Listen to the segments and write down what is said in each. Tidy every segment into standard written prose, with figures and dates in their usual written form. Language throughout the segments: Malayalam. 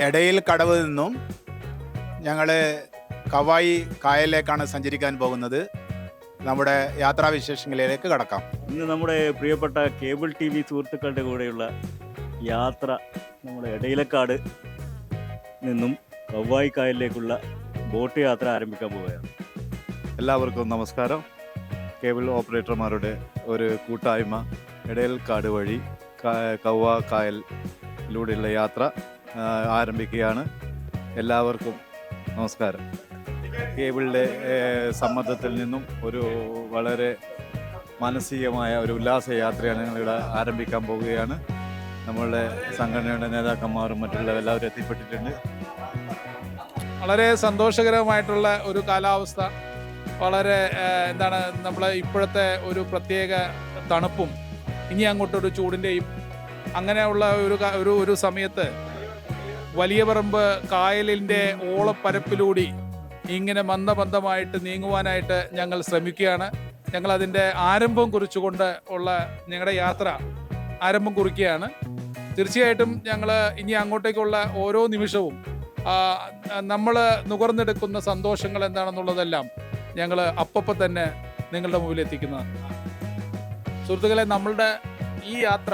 എടയിൽ കടവ് നിന്നും ഞങ്ങൾ കവായി കായലിലേക്കാണ് സഞ്ചരിക്കാൻ പോകുന്നത്. നമ്മുടെ യാത്രാവിശേഷങ്ങളിലേക്ക് കടക്കാം. ഇന്ന് നമ്മുടെ പ്രിയപ്പെട്ട കേബിൾ ടി വി സുഹൃത്തുക്കളുടെ കൂടെയുള്ള യാത്ര നമ്മുടെ എടയിലക്കാട് നിന്നും കവ്വായി കായലിലേക്കുള്ള ബോട്ട് യാത്ര ആരംഭിക്കാൻ പോവുകയാണ്. എല്ലാവർക്കും നമസ്കാരം. കേബിൾ ഓപ്പറേറ്റർമാരുടെ ഒരു കൂട്ടായ്മ എടയിൽക്കാട് വഴി കവ്വാ കായലിലൂടെയുള്ള യാത്ര ആരംഭിക്കുകയാണ്. എല്ലാവർക്കും നമസ്കാരം. കേബിളിൻ്റെ സമ്മർദ്ദത്തിൽ നിന്നും ഒരു വളരെ മാനസികമായ ഒരു ഉല്ലാസ യാത്രയാണ് ഞങ്ങളിവിടെ ആരംഭിക്കാൻ പോവുകയാണ്. നമ്മളുടെ സംഘടനയുടെ നേതാക്കന്മാരും മറ്റുള്ള എല്ലാവരും എത്തിപ്പെട്ടിട്ടുണ്ട്. വളരെ സന്തോഷകരമായിട്ടുള്ള ഒരു കാലാവസ്ഥ, വളരെ നമ്മളെ ഇപ്പോഴത്തെ ഒരു പ്രത്യേക തണുപ്പും ഇനി അങ്ങോട്ടൊരു ചൂടിൻ്റെയും അങ്ങനെയുള്ള ഒരു സമയത്ത് വലിയ പറമ്പ് കായലിൻ്റെ ഓളപ്പരപ്പിലൂടെ ഇങ്ങനെ മന്ദമന്ദമായിട്ട് നീങ്ങുവാനായിട്ട് ഞങ്ങൾ ശ്രമിക്കുകയാണ്. ഞങ്ങൾ അതിൻ്റെ ആരംഭം കുറിച്ചുകൊണ്ട് ഉള്ള ഞങ്ങളുടെ യാത്ര ആരംഭം കുറിക്കുകയാണ്. തീർച്ചയായിട്ടും ഞങ്ങൾ ഇനി അങ്ങോട്ടേക്കുള്ള ഓരോ നിമിഷവും നമ്മൾ നുകർന്നെടുക്കുന്ന സന്തോഷങ്ങൾ എന്താണെന്നുള്ളതെല്ലാം ഞങ്ങൾ അപ്പം തന്നെ നിങ്ങളുടെ മുമ്പിൽ എത്തിക്കുന്നതാണ്. സുഹൃത്തുക്കളെ, നമ്മളുടെ ഈ യാത്ര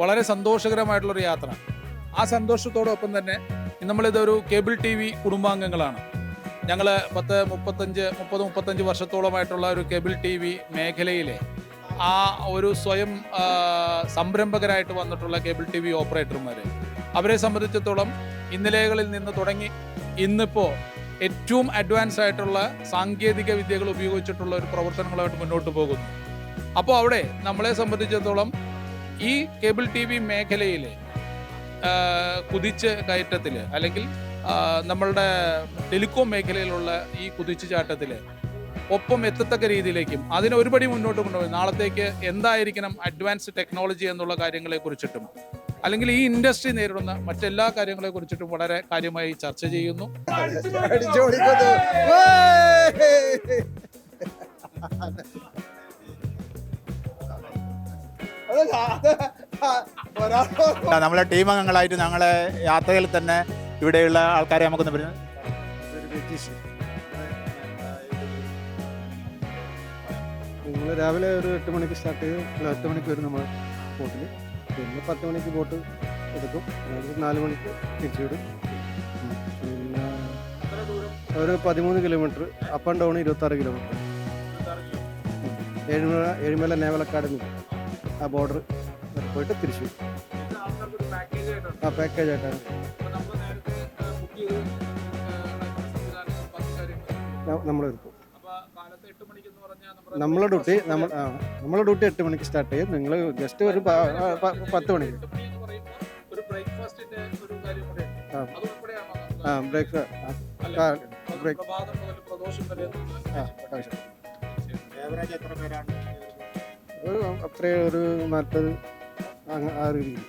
വളരെ സന്തോഷകരമായിട്ടുള്ളൊരു യാത്ര. ആ സന്തോഷത്തോടൊപ്പം തന്നെ നമ്മളിതൊരു കേബിൾ ടി വി കുടുംബാംഗങ്ങളാണ്. ഞങ്ങൾ 30-35 വർഷത്തോളമായിട്ടുള്ള ഒരു കേബിൾ ടി വി മേഖലയിലെ ആ ഒരു സ്വയം സംരംഭകരായിട്ട് വന്നിട്ടുള്ള കേബിൾ ടി വി ഓപ്പറേറ്റർമാർ, അവരെ സംബന്ധിച്ചിടത്തോളം ഇന്നലെകളിൽ നിന്ന് തുടങ്ങി ഇന്നിപ്പോൾ ഏറ്റവും അഡ്വാൻസ് ആയിട്ടുള്ള സാങ്കേതിക വിദ്യകൾ ഉപയോഗിച്ചിട്ടുള്ള ഒരു പ്രവർത്തനങ്ങളായിട്ട് മുന്നോട്ട് പോകുന്നു. അപ്പോൾ അവിടെ നമ്മളെ സംബന്ധിച്ചിടത്തോളം ഈ കേബിൾ ടി വി മേഖലയിലെ കുതിച്ച് കയറ്റത്തിൽ അല്ലെങ്കിൽ നമ്മളുടെ ടെലികോം മേഖലയിലുള്ള ഈ കുതിച്ചു ചാട്ടത്തിൽ ഒപ്പം എത്തത്തക്ക രീതിയിലേക്കും അതിനെ ഒരുപടി മുന്നോട്ട് കൊണ്ടുപോയി നാളത്തേക്ക് എന്തായിരിക്കണം അഡ്വാൻസ് ടെക്നോളജി എന്നുള്ള കാര്യങ്ങളെ കുറിച്ചിട്ടും അല്ലെങ്കിൽ ഈ ഇൻഡസ്ട്രി നേരിടുന്ന മറ്റെല്ലാ കാര്യങ്ങളെ കുറിച്ചിട്ടും വളരെ കാര്യമായി ചർച്ച ചെയ്യുന്നു. നമ്മളെ ടീം അംഗങ്ങളായിട്ട് ഞങ്ങളെ യാത്രയിൽ തന്നെ ഇവിടെയുള്ള ആൾക്കാരെ നമുക്കൊന്ന് പറഞ്ഞു. നിങ്ങൾ രാവിലെ ഒരു 8 മണിക്ക് സ്റ്റാർട്ട് ചെയ്യും. 8 മണിക്ക് വരും നമ്മൾ ബോട്ടിൽ. പിന്നെ 10 മണിക്ക് ബോട്ട് എടുക്കും. 4 മണിക്ക് തിരിച്ചു വിടും. പിന്നെ ഒരു 13 kilometre up and down 26 kilometre. Ezhumala naval academy ആ ബോർഡർ പോയിട്ട് തിരിച്ചു ആ പാക്കേജ് ആയിട്ടാണ് നമ്മൾ എടുക്കും. നമ്മളെ ഡ്യൂട്ടി 8 മണിക്ക് സ്റ്റാർട്ട് ചെയ്യും. നിങ്ങൾ ജസ്റ്റ് ഒരു 10 മണിക്ക് അത്രയും ഒരു 40 ആ രീതിയിൽ.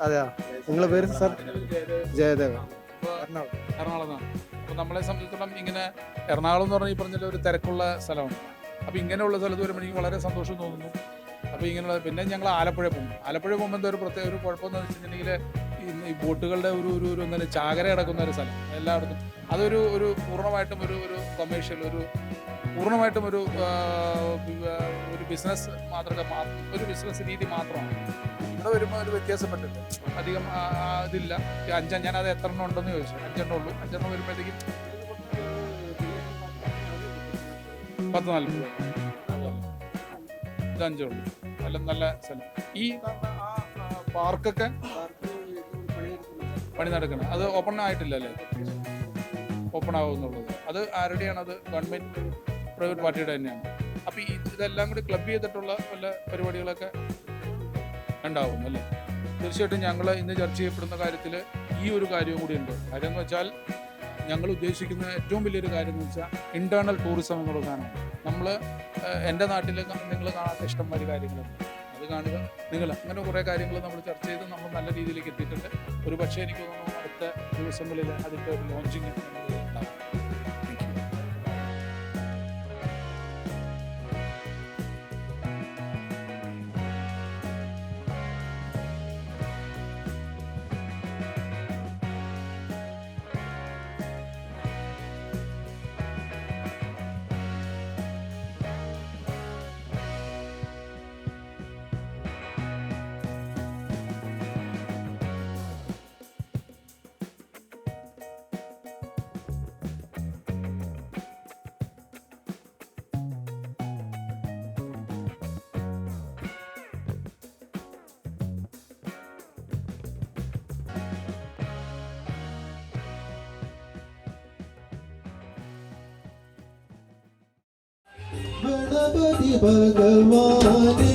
അതെയാ, നിങ്ങളെ പേര് സാർ? ജയദേവൻ, എറണാകുളം. അപ്പോൾ നമ്മളെ സംബന്ധിച്ചിടത്തോളം ഇങ്ങനെ എറണാകുളം എന്ന് പറഞ്ഞാൽ ഈ പറഞ്ഞ ഒരു തിരക്കുള്ള സ്ഥലമാണ്. അപ്പോൾ ഇങ്ങനെയുള്ള സ്ഥലത്ത് വരുമ്പോൾ എനിക്ക് വളരെ സന്തോഷം തോന്നുന്നു. അപ്പോൾ ഇങ്ങനെയുള്ള പിന്നെ ഞങ്ങൾ ആലപ്പുഴ പോകുമ്പോൾ എന്താ ഒരു പ്രത്യേക ഒരു കുഴപ്പമെന്ന് വെച്ചിട്ടുണ്ടെങ്കിൽ ഈ ബോട്ടുകളുടെ ഒരു എന്താ ചാകര കിടക്കുന്ന ഒരു സ്ഥലം എല്ലായിടത്തും. അതൊരു പൂർണ്ണമായിട്ടും ഒരു കൊമേഴ്ഷ്യൽ പൂർണ്ണമായിട്ടും ഒരു ബിസിനസ് ഒരു ബിസിനസ് രീതി മാത്രമാണ്. ഇവിടെ വരുമ്പോൾ ഒരു വ്യത്യാസപ്പെട്ടിട്ട് അധികം ഇതില്ല. ഞാനത് എത്ര എണ്ണം ഉണ്ടെന്ന് ചോദിച്ചു. 5 എണ്ണം ഉള്ളൂ. 5 എണ്ണം വരുമ്പോഴത്തേക്കും 10-40 ഇത് 5 ഉള്ളൂ. നല്ല സ്ഥലം. ഈ പാർക്കൊക്കെ പണി നടക്കണം. അത് ഓപ്പൺ ആയിട്ടില്ല അല്ലേ? ഓപ്പൺ ആവുന്നുള്ളത് അത് ആരുടെയാണ്? അത് ഗവൺമെൻറ് പ്രൈവറ്റ് പാർട്ടിയുടെ തന്നെയാണ്. അപ്പോൾ ഇതെല്ലാം കൂടി ക്ലബ് ചെയ്തിട്ടുള്ള വല്ല പരിപാടികളൊക്കെ ഉണ്ടാവും അല്ലേ? തീർച്ചയായിട്ടും ഞങ്ങൾ ഇന്ന് ചർച്ച ചെയ്യപ്പെടുന്ന കാര്യത്തിൽ ഈ ഒരു കാര്യവും കൂടി ഉണ്ട്. കാര്യം എന്ന് വെച്ചാൽ ഞങ്ങൾ ഉദ്ദേശിക്കുന്ന ഏറ്റവും വലിയൊരു കാര്യം എന്ന് വെച്ചാൽ ഇൻറ്റേർണൽ ടൂറിസം എന്നുള്ള സാധനമാണ്. നമ്മൾ എൻ്റെ നാട്ടിൽ നിങ്ങൾ കാണാത്ത ഇഷ്ടംമാതിരി കാര്യങ്ങളുണ്ട്. അത് കാണുക. അങ്ങനെ കുറേ കാര്യങ്ങൾ നമ്മൾ ചർച്ച ചെയ്ത് നമ്മൾ നല്ല രീതിയിലേക്ക് എത്തിയിട്ടുണ്ട്. ഒരു പക്ഷേ എനിക്ക് തോന്നുന്നു അടുത്ത ദിവസങ്ങളിൽ അതിൻ്റെ ഒരു ലോഞ്ചിങ് ഉണ്ടാവും. ഗണപതി ഭഗവാനേ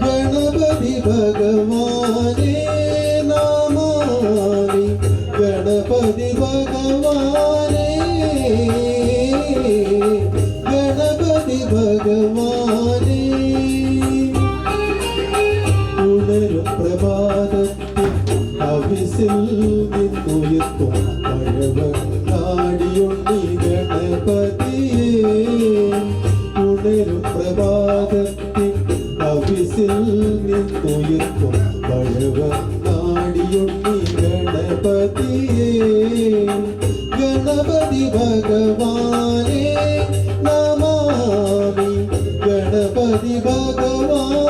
ഗണപതി ഭഗവാനേ നമാമി ഗണപതി ഭഗവാനേ ഗണപതി ഭഗവാനേ ഉണരും പ്രഭാതത്തിൽ അവിസിൽ നിന്നുയർത്തും പഴവങ്ങാടിയുണ്ണി ഗണപതിയേ ഉണരും പ്രഭാതത്തിൽ അവിസിൽ നിന്നുയർത്തും പഴവങ്ങാടിയുണ്ണി ഗണപതിയേ ഗണപതി ഭഗവാനേ നമാമി ഗണപതി ഭഗവാൻ